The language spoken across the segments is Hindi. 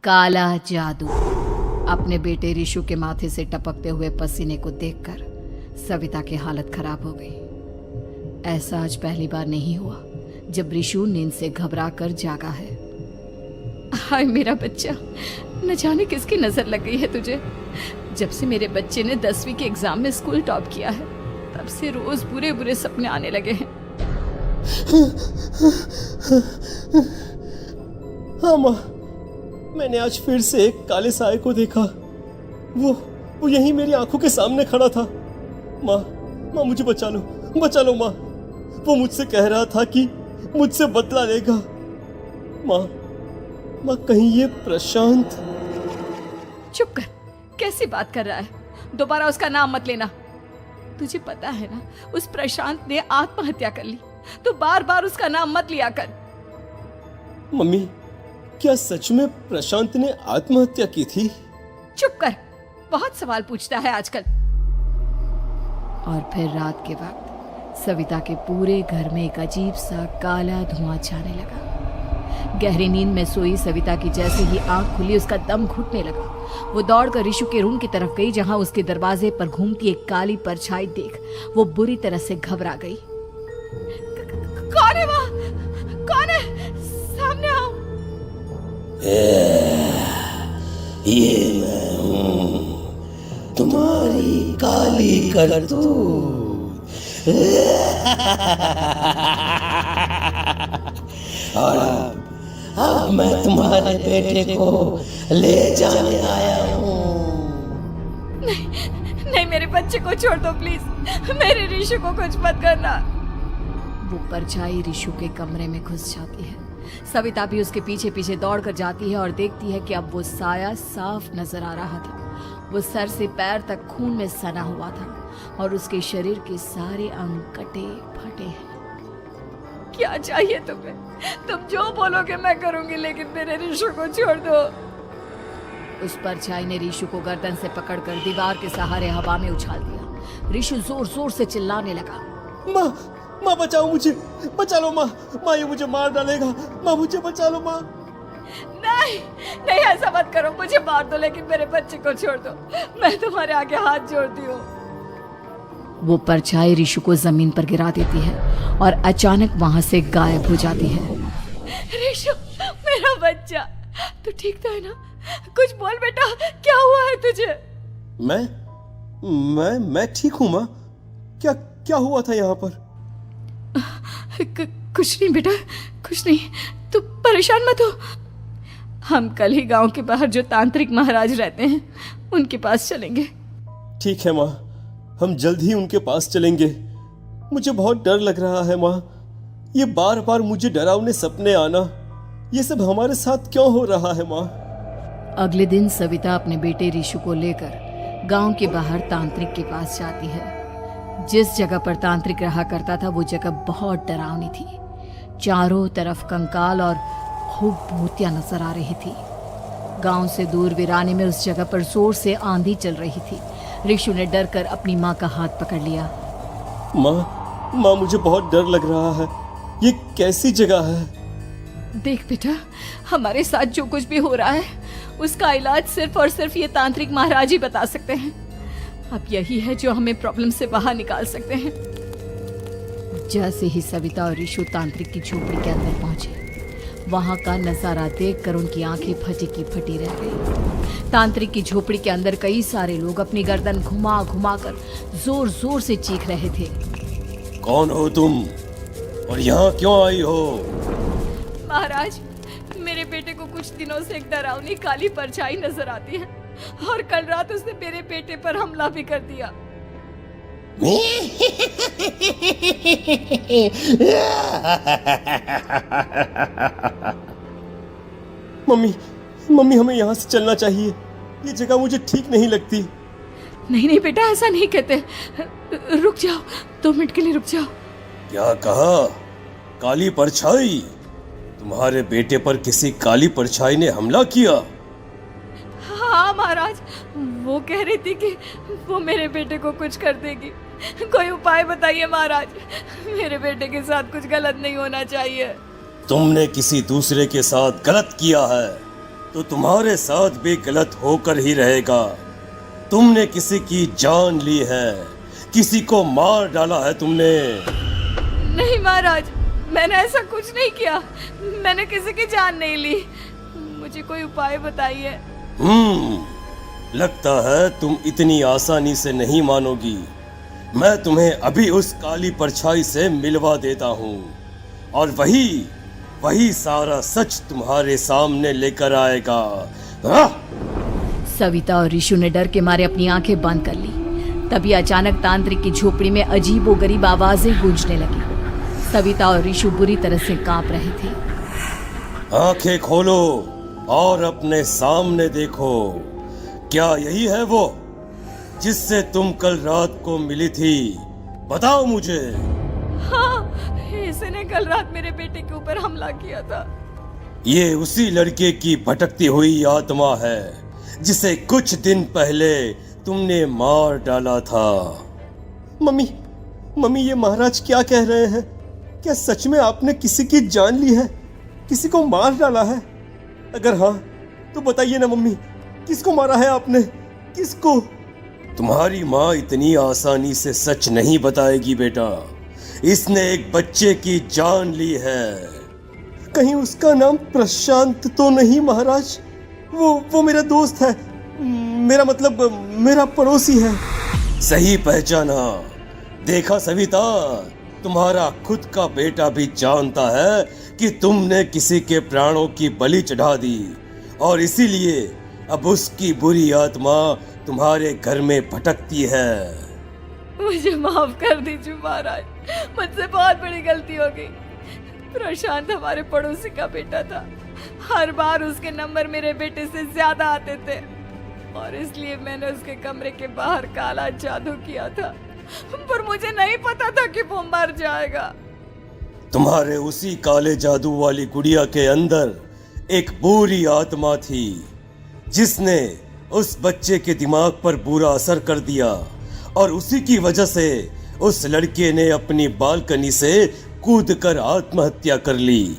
काला जादू। अपने बेटे रिशु के माथे से टपकते हुए पसीने को देखकर सविता की हालत खराब हो गई। ऐसा आज पहली बार नहीं हुआ जब रिशु नींद से घबरा कर जागा है। हाय मेरा बच्चा, न जाने किसकी नजर लग गई है तुझे। जब से मेरे बच्चे ने 10वीं के एग्जाम में स्कूल टॉप किया है तब से रोज बुरे बुरे सपने आने लगे हैं। हाँ माँ, मैंने आज फिर से एक काले साए को देखा। वो यहीं मेरी आंखों के सामने खड़ा था। माँ मुझे बचा लो माँ। वो मुझसे कह रहा था कि मुझसे बदला लेगा। माँ कहीं ये प्रशांत। चुप कर, कैसी बात कर रहा है? दोबारा उसका नाम मत लेना। तुझे पता है ना, उस प्रशांत ने आत्महत्या कर ली। तो बार बार उसका नाम मत लिया कर। मम्मी, क्या सच में प्रशांत ने आत्महत्या की थी? चुप कर, बहुत सवाल पूछता है आजकल। और फिर रात के वक्त सविता के पूरे घर में एक अजीब सा काला धुआं छाने लगा। गहरी नींद में सोई सविता की जैसे ही आंख खुली उसका दम घुटने लगा। वो दौड़कर रिशु के रूम की तरफ गई जहां उसके दरवाजे पर घूमती एक काली परछाई देख वो बुरी तरह से घबरा गई। कौन है वहाँ? कौन है? सामने आओ। ये मैं हूँ, तुम्हारी काली करतूत। और अब मैं तुम्हारे बेटे को ले जाने आया हूँ। नहीं, मेरे बच्चे को छोड़ दो प्लीज। मेरे रिशु को कुछ मत करना। वो परछाई रिशु के कमरे में घुस जाती है। सविता भी उसके पीछे पीछे दौड़ कर जाती है और देखती है कि अब वो साया साफ नजर आ रहा था। वो सर से पैर तक खून में सना हुआ था और उसके शरीर के सारे अंग कटे फटे हैं। क्या चाहिए तुम्हें? तुम जो बोलोगे मैं करूंगी, लेकिन मेरे रिशु को छोड़ दो। उस परछाई ने रिशु को गर्दन से पकड़कर दीवार के सहारे हवा में उछाल दिया। रिशु जोर जोर से चिल्लाने लगा। माँ बचाओ मुझे, बचा लो माँ। ये मुझे मार डालेगा। माँ मुझे बचा लो माँ। नहीं ऐसा मत करो। मुझे मार दो लेकिन मेरे बच्चे को छोड़ दो। मैं तुम्हारे आगे हाथ जोड़ती हूँ। वो परछाई रिशु को जमीन पर गिरा देती है और अचानक वहां से गायब हो जाती है। रिशु, मेरा बच्चा, तू ठीक तो है ना? कुछ बोल बेटा, क्या हुआ है तुझे? मैं ठीक हूँ माँ। क्या हुआ था यहाँ पर? कुछ नहीं बेटा, कुछ नहीं। तू परेशान मत हो। हम कल ही गांव के बाहर जो तांत्रिक महाराज रहते हैं उनके पास चलेंगे। ठीक है माँ, हम जल्द ही उनके पास चलेंगे। मुझे बहुत डर लग रहा है माँ। ये बार बार मुझे डरावने सपने आना, ये सब हमारे साथ क्यों हो रहा है माँ? अगले दिन सविता अपने बेटे रिशु को लेकर गांव के बाहर तांत्रिक के पास जाती है। जिस जगह पर तांत्रिक रहा करता था वो जगह बहुत डरावनी थी। चारों तरफ कंकाल और खूब भूतियां नजर आ रही थी। गांव से दूर वीराने में उस जगह पर जोर से आंधी चल रही थी। रिशु ने डर कर अपनी माँ का हाथ पकड़ लिया। माँ मुझे बहुत डर लग रहा है। ये कैसी जगह है? देख बेटा, हमारे साथ जो कुछ भी हो रहा है उसका इलाज सिर्फ और सिर्फ ये तांत्रिक महाराज ही बता सकते हैं। अब यही है जो हमें प्रॉब्लम से बाहर निकाल सकते हैं। जैसे ही सविता और रिशु तांत्रिक की झोपड़ी के अंदर पहुंचे, वहां का नजारा देखकर उनकी आंखें फटी की फटी रह गई। तांत्रिक की झोपड़ी के अंदर कई सारे लोग अपनी गर्दन घुमा घुमा कर जोर जोर से चीख रहे थे। कौन हो तुम और यहाँ क्यों आई हो? महाराज, मेरे बेटे को कुछ दिनों से एक डरावनी काली परछाई नजर आती है और कल रात उसने मेरे बेटे पर हमला भी कर दिया। मम्मी हमें यहाँ से चलना चाहिए। ये जगह मुझे ठीक नहीं लगती। नहीं बेटा, ऐसा नहीं कहते। रुक जाओ, 2 मिनट के लिए रुक जाओ। क्या कहा? काली परछाई? तुम्हारे बेटे पर किसी काली परछाई ने हमला किया? हाँ महाराज, वो कह रही थी कि वो मेरे बेटे को कुछ कर देगी। कोई उपाय बताइए महाराज, मेरे बेटे के साथ कुछ गलत नहीं होना चाहिए। तुमने किसी दूसरे के साथ गलत किया है, तो तुम्हारे साथ भी गलत होकर ही रहेगा। तुमने किसी की जान ली है, किसी को मार डाला है तुमने। नहीं महाराज, मैंने ऐसा कुछ नहीं किया। मैंने किसी की जान नहीं ली। मुझे कोई उपाय बताइए। लगता है तुम इतनी आसानी से नहीं मानोगी। मैं तुम्हें अभी उस काली परछाई से मिलवा देता हूँ और वही सारा सच तुम्हारे सामने लेकर आएगा। सविता और ऋषु ने डर के मारे अपनी आंखें बंद कर ली। तभी अचानक तांत्रिक की झोपड़ी में अजीबोगरीब आवाजें गूंजने लगी। सविता और ऋषु बुरी तरह से कांप रहे थे। आंखें खोलो और अपने सामने देखो। क्या यही है वो जिससे तुम कल रात को मिली थी? बताओ मुझे। हाँ, इसने कल रात मेरे बेटे के ऊपर हमला किया था। ये उसी लड़के की भटकती हुई आत्मा है जिसे कुछ दिन पहले तुमने मार डाला था। मम्मी ये महाराज क्या कह रहे हैं? क्या सच में आपने किसी की जान ली है, किसी को मार डाला है? अगर हाँ तो बताइए ना मम्मी, किसको मारा है आपने? किसको? तुम्हारी माँ इतनी आसानी से सच नहीं बताएगी बेटा। इसने एक बच्चे की जान ली है। कहीं उसका नाम प्रशांत तो नहीं महाराज? वो मेरा दोस्त है, मेरा मतलब मेरा पड़ोसी है। सही पहचाना। देखा सविता, तुम्हारा खुद का बेटा भी जानता है कि तुमने किसी के प्राणों की बलि चढ़ा दी और इसीलिए अब उसकी बुरी आत्मा तुम्हारे घर में भटकती है। मुझे माफ कर दीजिए महाराज, मुझसे बहुत बड़ी गलती हो गई। प्रशांत हमारे पड़ोसी का बेटा था। हर बार उसके नंबर मेरे बेटे से ज्यादा आते थे और इसलिए मैंने उसके कमरे के बाहर काला जादू किया था, पर मुझे नहीं पता था कि वो मर जाएगा। तुम्हारे उसी काले जादू वाली गुड़िया के अंदर एक बुरी आत्मा थी जिसने उस बच्चे के दिमाग पर बुरा असर कर दिया और उसी की वजह से उस लड़के ने अपनी बालकनी से कूदकर आत्महत्या कर ली।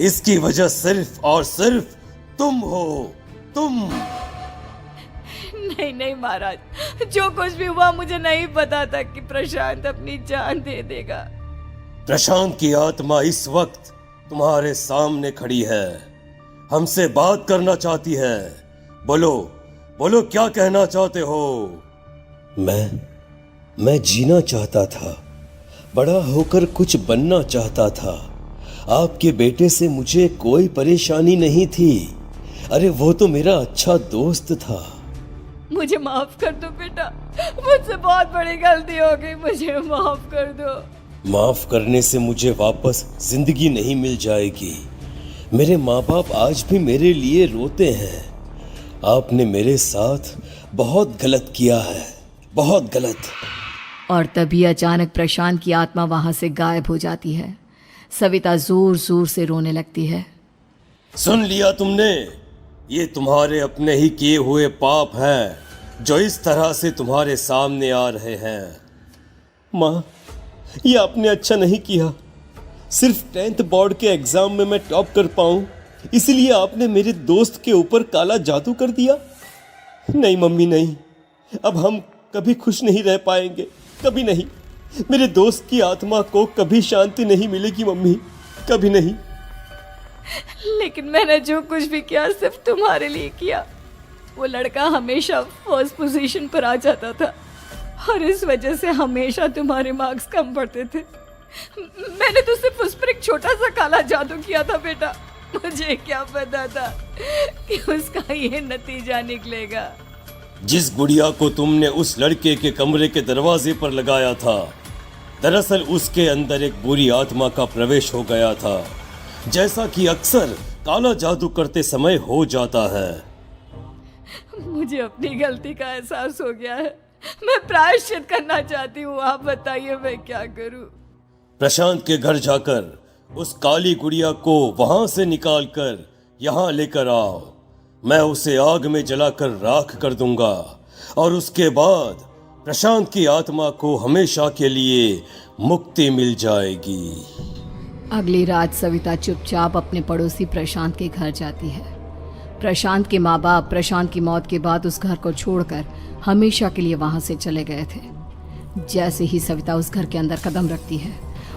इसकी वजह सिर्फ और सिर्फ तुम हो, तुम। नहीं महाराज, जो कुछ भी हुआ मुझे नहीं पता था कि प्रशांत अपनी जान दे देगा। प्रशांत की आत्मा इस वक्त तुम्हारे सामने खड़ी है, हमसे बात करना चाहती है। बोलो क्या कहना चाहते हो? मैं जीना चाहता था, बड़ा होकर कुछ बनना चाहता था। आपके बेटे से मुझे कोई परेशानी नहीं थी। अरे वो तो मेरा अच्छा दोस्त था। मुझे माफ कर दो बेटा, मुझसे बहुत बड़ी गलती हो गई, मुझे माफ कर दो। माफ करने से मुझे वापस जिंदगी नहीं मिल जाएगी। मेरे माँ बाप आज भी मेरे लिए रोते हैं। आपने मेरे साथ बहुत गलत किया है, बहुत गलत। और तभी अचानक प्रशांत की आत्मा वहां से गायब हो जाती है। सविता जोर जोर से रोने लगती है। सुन लिया तुमने? ये तुम्हारे अपने ही किए हुए पाप हैं जो इस तरह से तुम्हारे सामने आ रहे हैं। माँ, ये आपने अच्छा नहीं किया। सिर्फ 10th बोर्ड के एग्जाम में मैं टॉप कर पाऊं, इसलिए आपने मेरे दोस्त के ऊपर काला जादू कर दिया। नहीं मम्मी, नहीं, अब हम कभी खुश नहीं रह पाएंगे, कभी नहीं। मेरे दोस्त की आत्मा को कभी शांति नहीं मिलेगी मम्मी, कभी नहीं। लेकिन मैंने जो कुछ भी किया सिर्फ तुम्हारे लिए किया। वो लड़का हमेशा फर्स्ट पोजीशन पर आ जाता था और इस वजह से हमेशा तुम्हारे मार्क्स कम पड़ते थे। मैंने तो सिर्फ उस पर एक छोटा सा काला जादू किया था बेटा। मुझे क्या पता था कि उसका ये नतीजा निकलेगा। जिस गुड़िया को तुमने उस लड़के के कमरे के दरवाजे पर लगाया था, दरअसल उसके अंदर एक बुरी आत्मा का प्रवेश हो गया था, जैसा कि अक्सर काला जादू करते समय हो जाता है। मुझे अपनी गलती का एहसास हो गया है। मैं प्रायश्चित करना चाहती हूँ, आप बताइए मैं क्या करूँ? प्रशांत के घर जाकर उस काली गुड़िया को वहां से निकालकर यहाँ लेकर आओ। मैं उसे आग में जलाकर राख कर दूंगा और उसके बाद प्रशांत की आत्मा को हमेशा के लिए मुक्ति मिल जाएगी। अगली रात सविता चुपचाप अपने पड़ोसी प्रशांत के घर जाती है। प्रशांत के माँ बाप प्रशांत की मौत के बाद उस घर को छोड़कर हमेशा के लिए वहां से चले गए थे। जैसे ही सविता उस घर के अंदर कदम रखती है,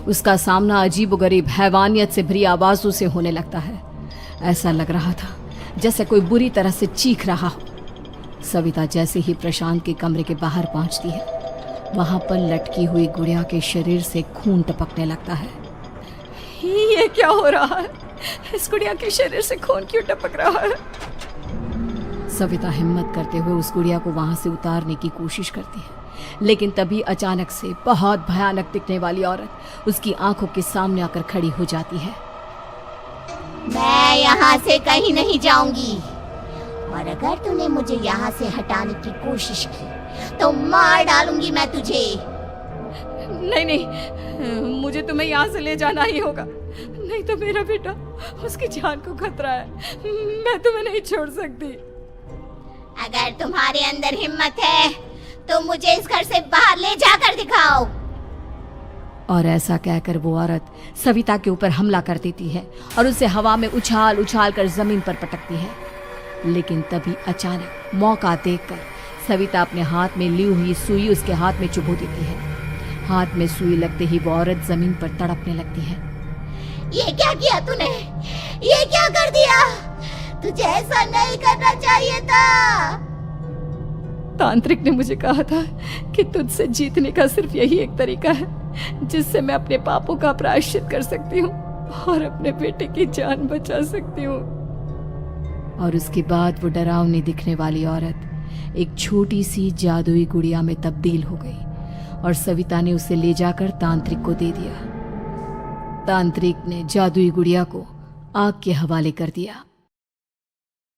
उसका सामना अजीबोगरीब हैवानियत से भरी आवाजों से होने लगता है। ऐसा लग रहा था जैसे कोई बुरी तरह से चीख रहा हो। सविता जैसे ही प्रशांत के कमरे के बाहर पहुंचती है, वहां पर लटकी हुई गुड़िया के शरीर से खून टपकने लगता है। ये क्या हो रहा है? इस गुड़िया के शरीर से खून क्यों टपक रहा है? सविता हिम्मत करते हुए उस गुड़िया को वहां से उतारने की कोशिश करती है, लेकिन तभी अचानक से बहुत भयानक दिखने वाली औरत उसकी आंखों के सामने आकर खड़ी हो जाती है। मैं यहाँ से कहीं नहीं जाऊंगी, और अगर तूने मुझे यहाँ से हटाने की कोशिश की तो मार डालूंगी मैं तुझे। नहीं नहीं, मुझे तुम्हें यहाँ से ले जाना ही होगा, नहीं तो मेरा बेटा, उसकी जान को खतरा है। मैं तुम्हें नहीं छोड़ सकती। अगर तुम्हारे अंदर हिम्मत है तो मुझे इस घर से बाहर ले जाकर दिखाओ। और ऐसा कहकर वो औरत सविता के ऊपर हमला कर देती है और उसे हवा में उछाल उछाल कर जमीन पर पटकती है। लेकिन तभी अचानक मौका देखकर सविता अपने हाथ में ली हुई सुई उसके हाथ में चुभो देती है। हाथ में सुई लगते ही वो औरत जमीन पर तड़पने लगती है। ये क्या किया तूने? ये क्या कर दिया? तुझे ऐसा नहीं करना चाहिए था। तांत्रिक ने मुझे कहा था कि तुझसे जीतने का सिर्फ यही एक तरीका है जिससे मैं अपने पापों का प्रायश्चित कर सकती हूँ और अपने बेटे की जान बचा सकती हूँ। और उसके बाद वो डरावनी दिखने वाली औरत एक छोटी सी जादुई गुड़िया में तब्दील हो गई और सविता ने उसे ले जाकर तांत्रिक को दे दिया। तांत्रिक ने जादुई गुड़िया को आग के हवाले कर दिया।